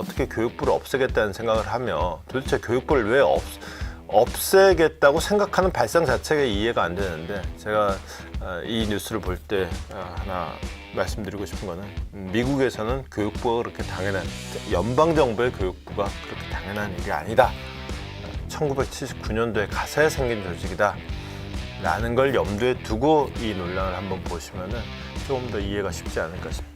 어떻게 교육부를 없애겠다는 생각을 하며 도대체 교육부를 왜 없애겠다고 생각하는 발상 자체가 이해가 안 되는데, 제가 이 뉴스를 볼 때 하나 말씀드리고 싶은 거는, 미국에서는 교육부가 그렇게 당연한, 연방정부의 교육부가 그렇게 당연한 일이 아니다, 1979년도에 가서야 생긴 조직이다 라는 걸 염두에 두고 이 논란을 한번 보시면은 조금 더 이해가 쉽지 않을까 싶습니다.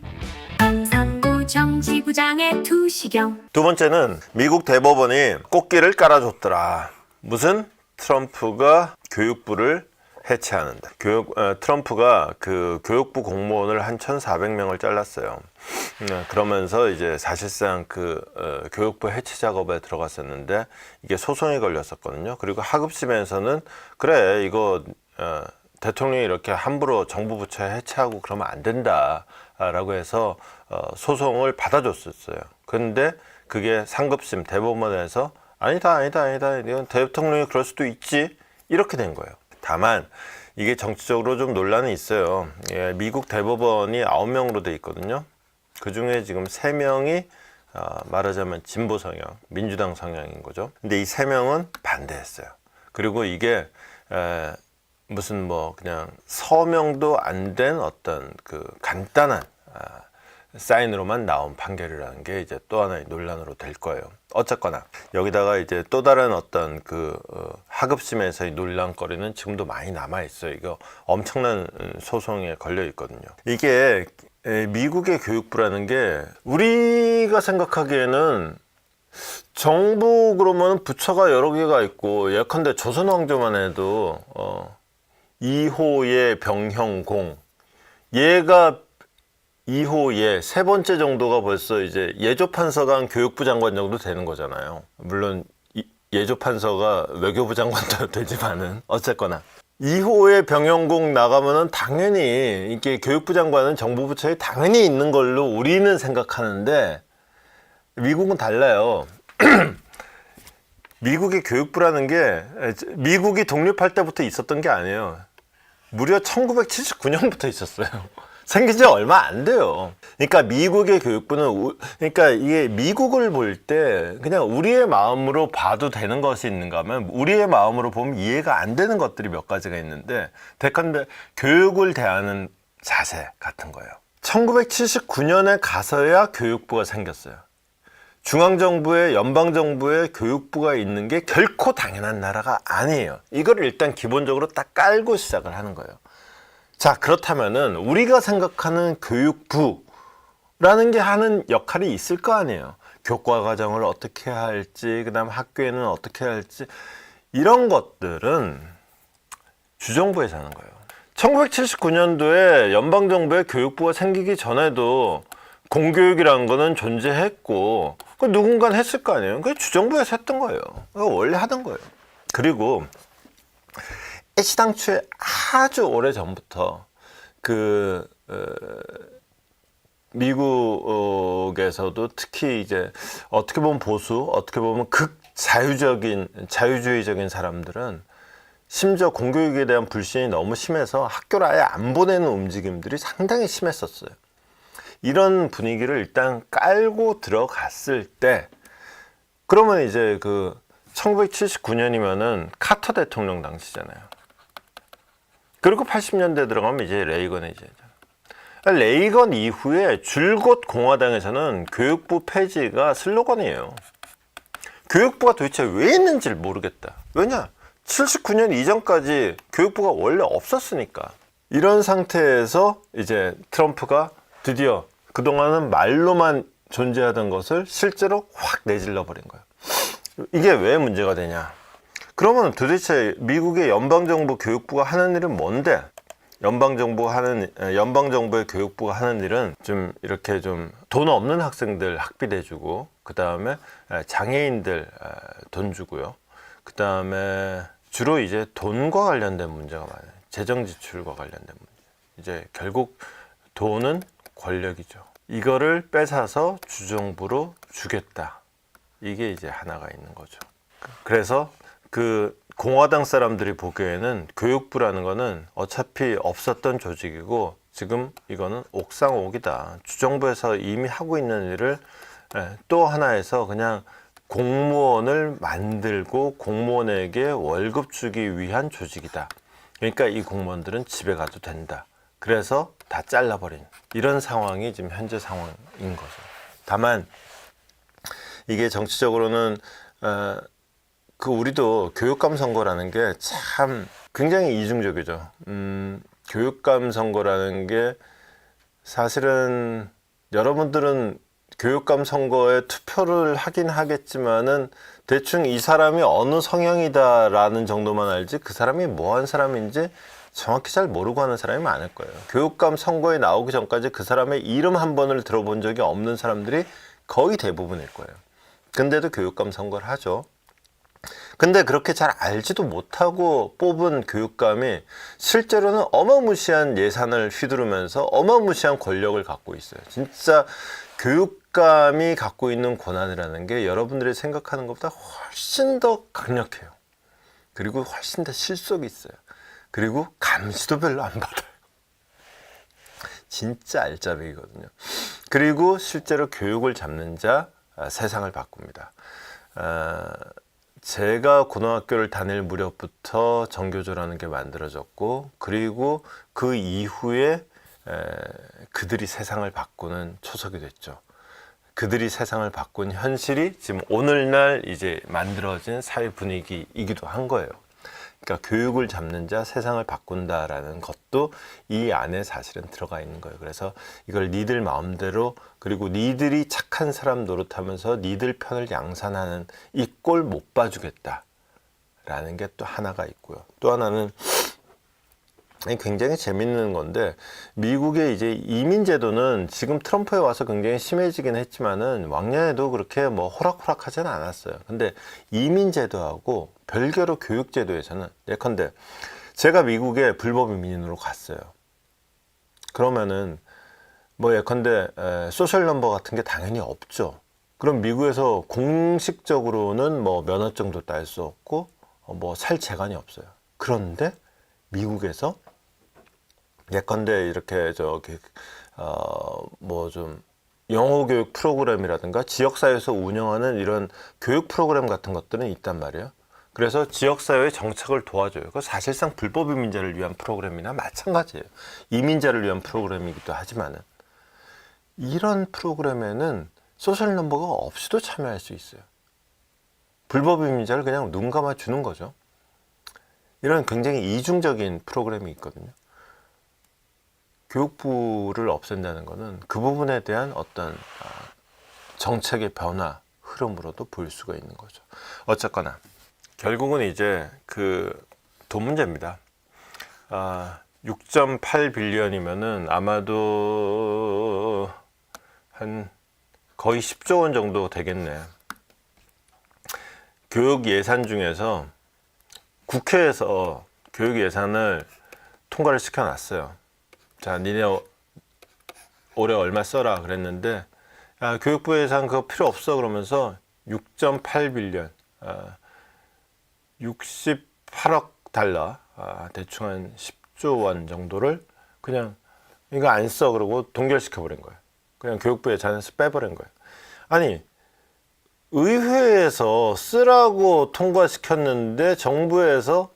상부 정지부장의 투시경. 두 번째는 미국 대법원이 꽃길을 깔아줬더라. 무슨? 트럼프가 교육부를 해체하는데, 트럼프가 그 교육부 공무원을 한 1,400명을 잘랐어요. 그러면서 이제 사실상 그 교육부 해체 작업에 들어갔었는데, 이게 소송이 걸렸었거든요. 그리고 하급심에서는 그래, 이거 대통령이 이렇게 함부로 정부 부처 해체하고 그러면 안 된다 라고 해서 소송을 받아줬었어요. 그런데 그게 상급심 대법원에서 아니다, 이건 대통령이 그럴 수도 있지, 이렇게 된 거예요. 다만 이게 정치적으로 좀 논란이 있어요. 미국 대법원이 9명으로 돼 있거든요. 그 중에 지금 3명이 말하자면 진보 성향, 민주당 성향인 거죠. 근데 이 3명은 반대했어요. 그리고 이게 무슨 뭐 그냥 서명도 안 된 어떤 그 간단한 사인으로만 나온 판결이라는 게 이제 또 하나의 논란으로 될 거예요. 어쨌거나 여기다가 이제 또 다른 어떤 그 하급심에서의 논란거리는 지금도 많이 남아 있어요. 이거 엄청난 소송에 걸려 있거든요. 이게 미국의 교육부라는 게 우리가 생각하기에는 정부 그러면 부처가 여러 개가 있고, 예컨대 조선 왕조만 해도 2호의 병형공, 얘가 2호의 세 번째 정도가 벌써 이제 예조판서가 교육부 장관 정도 되는 거잖아요. 물론 예조판서가 외교부 장관도 되지만은 어쨌거나 2호의 병영공 나가면은 당연히 이게 교육부 장관은 정부 부처에 당연히 있는 걸로 우리는 생각하는데, 미국은 달라요. 미국의 교육부라는 게 미국이 독립할 때부터 있었던 게 아니에요. 무려 1979년부터 있었어요. 생긴 지 얼마 안 돼요. 그러니까 미국의 교육부는, 그러니까 이게 미국을 볼 때 그냥 우리의 마음으로 봐도 되는 것이 있는가 하면, 우리의 마음으로 보면 이해가 안 되는 것들이 몇 가지가 있는데, 대컨대 교육을 대하는 자세 같은 거예요. 1979년에 가서야 교육부가 생겼어요. 중앙정부에, 연방정부에 교육부가 있는 게 결코 당연한 나라가 아니에요. 이걸 일단 기본적으로 딱 깔고 시작을 하는 거예요. 자, 그렇다면은 우리가 생각하는 교육부라는 게 하는 역할이 있을 거 아니에요. 교과 과정을 어떻게 해야 할지, 그 다음 학교에는 어떻게 해야 할지, 이런 것들은 주정부에서 하는 거예요. 1979년도에 연방정부의 교육부가 생기기 전에도 공교육이라는 거는 존재했고, 누군가 했을 거 아니에요. 그게 주정부에서 했던 거예요. 원래 하던 거예요. 그리고 애시당초에 아주 오래 전부터 미국에서도 특히 이제 어떻게 보면 보수, 어떻게 보면 자유주의적인 사람들은 심지어 공교육에 대한 불신이 너무 심해서 학교를 아예 안 보내는 움직임들이 상당히 심했었어요. 이런 분위기를 일단 깔고 들어갔을 때, 그러면 이제 1979년이면은 카터 대통령 당시잖아요. 그리고 80년대 들어가면 이제 레이건이 이제, 레이건 이후에 줄곧 공화당에서는 교육부 폐지가 슬로건이에요. 교육부가 도대체 왜 있는지를 모르겠다. 왜냐? 79년 이전까지 교육부가 원래 없었으니까. 이런 상태에서 이제 트럼프가 드디어 그동안은 말로만 존재하던 것을 실제로 확 내질러 버린 거예요. 이게 왜 문제가 되냐? 그러면 도대체 미국의 연방정부 교육부가 하는 일은 뭔데? 연방정부의 교육부가 하는 일은 좀 이렇게 좀 돈 없는 학생들 학비대 주고, 그 다음에 장애인들 돈 주고요. 그 다음에 주로 이제 돈과 관련된 문제가 많아요. 재정 지출과 관련된 문제. 이제 결국 돈은 권력이죠. 이거를 뺏어서 주정부로 주겠다. 이게 이제 하나가 있는 거죠. 그래서 공화당 사람들이 보기에는 교육부라는 거는 어차피 없었던 조직이고, 지금 이거는 옥상옥이다. 주정부에서 이미 하고 있는 일을 또 하나에서 그냥 공무원을 만들고 공무원에게 월급 주기 위한 조직이다. 그러니까 이 공무원들은 집에 가도 된다. 그래서 다 잘라버린 이런 상황이 지금 현재 상황인 거죠. 다만 이게 정치적으로는 우리도 교육감 선거라는 게 참 굉장히 이중적이죠. 교육감 선거라는 게 사실은 여러분들은 교육감 선거에 투표를 하긴 하겠지만은 대충 이 사람이 어느 성향이다라는 정도만 알지 그 사람이 뭐한 사람인지 정확히 잘 모르고 하는 사람이 많을 거예요. 교육감 선거에 나오기 전까지 그 사람의 이름 한 번을 들어본 적이 없는 사람들이 거의 대부분일 거예요. 근데도 교육감 선거를 하죠. 근데 그렇게 잘 알지도 못하고 뽑은 교육감이 실제로는 어마무시한 예산을 휘두르면서 어마무시한 권력을 갖고 있어요. 진짜 교육감이 갖고 있는 권한이라는 게 여러분들이 생각하는 것보다 훨씬 더 강력해요. 그리고 훨씬 더 실속이 있어요. 그리고 감시도 별로 안 받아요. 진짜 알짜배기거든요. 그리고 실제로 교육을 잡는 자 세상을 바꿉니다. 제가 고등학교를 다닐 무렵부터 정교조라는 게 만들어졌고 그리고 그 이후에 그들이 세상을 바꾸는 초석이 됐죠. 그들이 세상을 바꾼 현실이 지금 오늘날 이제 만들어진 사회 분위기이기도 한 거예요. 그러니까 교육을 잡는 자 세상을 바꾼다라는 것도 이 안에 사실은 들어가 있는 거예요. 그래서 이걸 니들 마음대로 그리고 니들이 착한 사람 노릇하면서 니들 편을 양산하는 이 꼴 못 봐주겠다라는 게 또 하나가 있고요. 또 하나는 굉장히 재밌는 건데 미국의 이제 이민 제도는 지금 트럼프에 와서 굉장히 심해지긴 했지만은 왕년에도 그렇게 뭐 호락호락하지는 않았어요. 근데 이민 제도하고 별개로 교육 제도에서는 예컨대 제가 미국에 불법 이민으로 갔어요. 그러면은 뭐 예컨대 소셜 넘버 같은 게 당연히 없죠. 그럼 미국에서 공식적으로는 뭐 면허증도 딸 수 없고 뭐 살 재간이 없어요. 그런데 미국에서 예컨대 이렇게 저기 뭐 좀 영어 교육 프로그램이라든가 지역사회에서 운영하는 이런 교육 프로그램 같은 것들은 있단 말이에요. 그래서 지역사회의 정착을 도와줘요. 그 사실상 불법 이민자를 위한 프로그램이나 마찬가지예요. 이민자를 위한 프로그램이기도 하지만은 이런 프로그램에는 소셜 넘버가 없이도 참여할 수 있어요. 불법 이민자를 그냥 눈 감아 주는 거죠. 이런 굉장히 이중적인 프로그램이 있거든요. 교육부를 없앤다는 것은 그 부분에 대한 어떤 정책의 변화 흐름으로도 볼 수가 있는 거죠. 어쨌거나 결국은 이제 그 돈 문제입니다. 6.8 빌리언이면은 아마도 한 거의 10조 원 정도 되겠네. 교육 예산 중에서 국회에서 교육 예산을 통과를 시켜놨어요. 자, 니네 올해 얼마 써라 그랬는데 야, 교육부 예산 그거 필요 없어 그러면서 6.8 빌리언 68억 달러 대충 한 10조 원 정도를 그냥 이거 안 써 그러고 동결시켜 버린 거예요. 그냥 교육부 예산에서 빼버린 거예요. 아니 의회에서 쓰라고 통과시켰는데 정부에서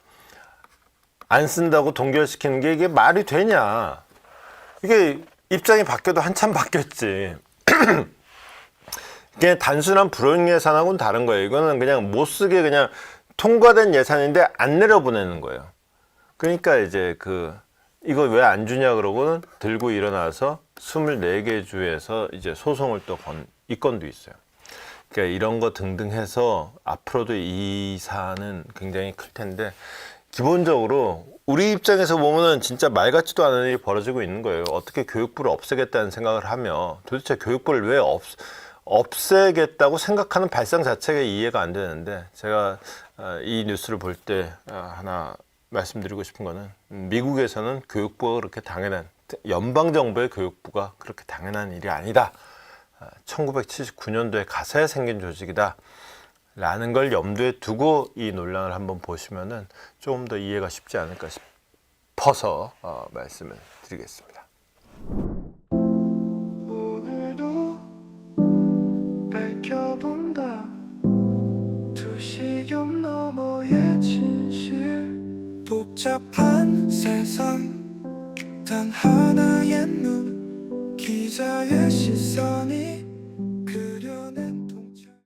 안 쓴다고 동결시키는 게 이게 말이 되냐. 이게 입장이 바뀌어도 한참 바뀌었지. 이게 단순한 불용 예산하고는 다른 거예요. 이거는 그냥 못 쓰게 그냥 통과된 예산인데 안 내려보내는 거예요. 그러니까 이제 이거 왜 안 주냐 그러고는 들고 일어나서 24개 주에서 이제 소송을 또 건 이 건도 있어요. 그러니까 이런 거 등등 해서 앞으로도 이 사안은 굉장히 클 텐데 기본적으로 우리 입장에서 보면은 진짜 말 같지도 않은 일이 벌어지고 있는 거예요. 어떻게 교육부를 없애겠다는 생각을 하며 도대체 교육부를 왜 없애겠다고 생각하는 발상 자체가 이해가 안 되는데 제가 이 뉴스를 볼 때 하나 말씀드리고 싶은 거는 미국에서는 교육부가 그렇게 당연한 연방정부의 교육부가 그렇게 당연한 일이 아니다. 1979년도에 가서야 생긴 조직이다 라는 걸 염두에 두고 이 논란을 한번 보시면은 조금 더 이해가 쉽지 않을까 싶어서 말씀을 드리겠습니다. 너머의 진실 복잡한 세상 단 하나의 눈 기자의 시선이